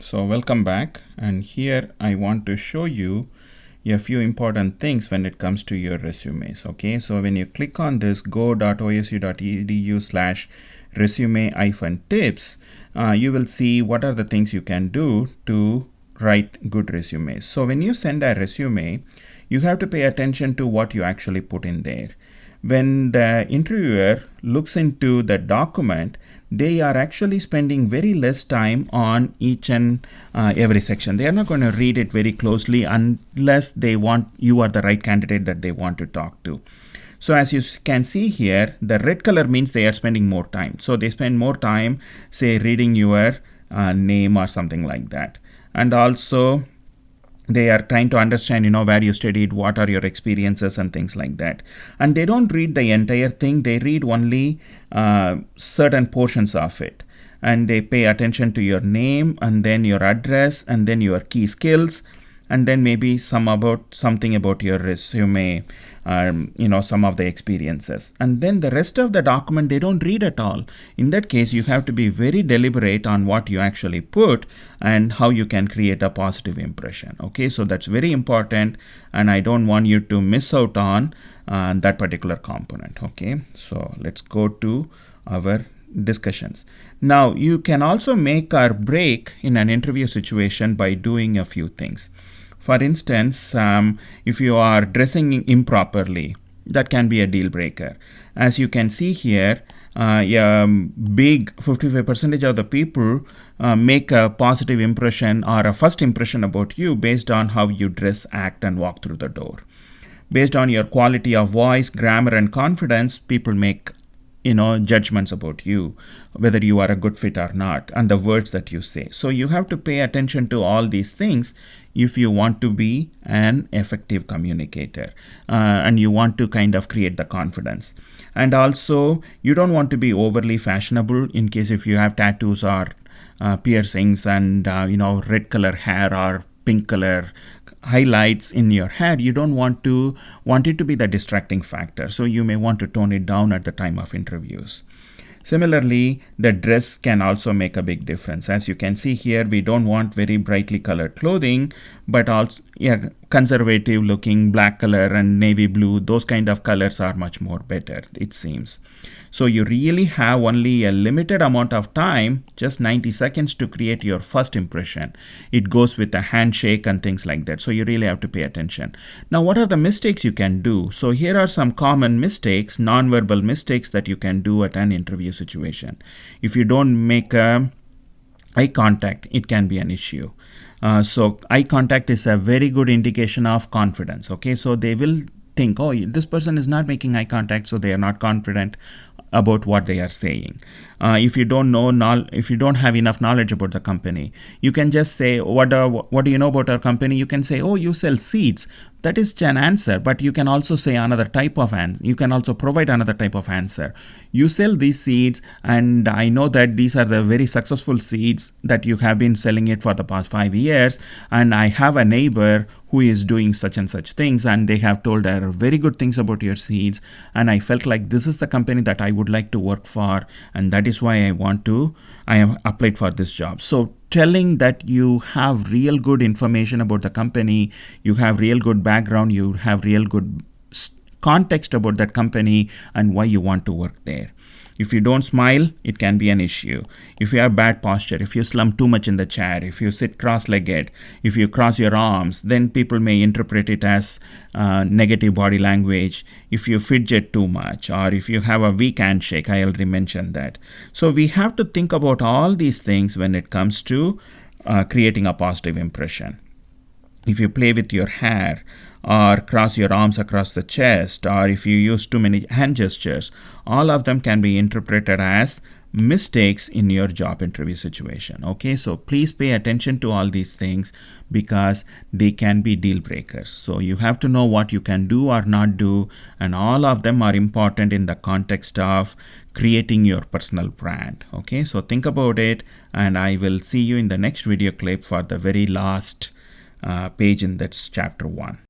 So welcome back, and here I want to show you a few important things when it comes to your resumes. Okay, so when you click on this go.osu.edu/resume-tips, you will see what are the things you can do to write good resumes. So when you send a resume, you have to pay attention to what you actually put in there. When the interviewer looks into the document, they are actually spending very less time on each and every section. They are not going to read it very closely unless they want you are the right candidate that they want to talk to. So as you can see here, the red color means they are spending more time. So they spend more time, say, reading your name or something like that. And also, they are trying to understand, where you studied, what are your experiences and things like that. And they don't read the entire thing. They read only certain portions of it. And they pay attention to your name and then your address and then your key skills, and then maybe something about your resume, some of the experiences. And then the rest of the document they don't read at all. In that case, you have to be very deliberate on what you actually put and how you can create a positive impression. Okay, so that's very important, and I don't want you to miss out on that particular component. Okay, so let's go to our discussions. Now, you can also make or break in an interview situation by doing a few things. For instance, if you are dressing improperly, that can be a deal breaker. As you can see here, big 55% of the people make a positive impression or a first impression about you based on how you dress, act, and walk through the door. Based on your quality of voice, grammar, and confidence, people make judgments about you, whether you are a good fit or not, and the words that you say. So you have to pay attention to all these things if you want to be an effective communicator, and you want to kind of create the confidence. And also, you don't want to be overly fashionable in case if you have tattoos or piercings and red color hair or pink color highlights in your hair. You don't want it to be the distracting factor, so you may want to tone it down at the time of interviews. Similarly, the dress can also make a big difference. As you can see here, we don't want very brightly colored clothing, but also conservative looking black color and navy blue, those kind of colors are much more better, it seems. So you really have only a limited amount of time, just 90 seconds to create your first impression. It goes with a handshake and things like that. So you really have to pay attention. Now, what are the mistakes you can do? So here are some common mistakes, non-verbal mistakes that you can do at an interview situation. If you don't make eye contact, it can be an issue. So eye contact is a very good indication of confidence. Okay, so they will think, oh, this person is not making eye contact, so they are not confident about what they are saying. If you don't have enough knowledge about the company, you can just say, what do you know about our company? You can say, oh, you sell seeds. That is an answer, but you can also say another type of answer. You can also provide another type of answer. You sell these seeds, and I know that these are the very successful seeds that you have been selling it for the past 5 years, and I have a neighbor who is doing such and such things, and they have told her very good things about your seeds, and I felt like this is the company that I would like to work for, and that is why I have applied for this job. So telling that you have real good information about the company, you have real good background, you have real good context about that company and why you want to work there. If you don't smile, it can be an issue. If you have bad posture, if you slump too much in the chair, if you sit cross-legged, if you cross your arms, then people may interpret it as negative body language. If you fidget too much, or if you have a weak handshake, I already mentioned that. So we have to think about all these things when it comes to creating a positive impression. If you play with your hair, or cross your arms across the chest, or if you use too many hand gestures, all of them can be interpreted as mistakes in your job interview situation. Okay, so please pay attention to all these things because they can be deal breakers. So you have to know what you can do or not do, and all of them are important in the context of creating your personal brand. Okay, so think about it, and I will see you in the next video clip for the very last page in that chapter 1.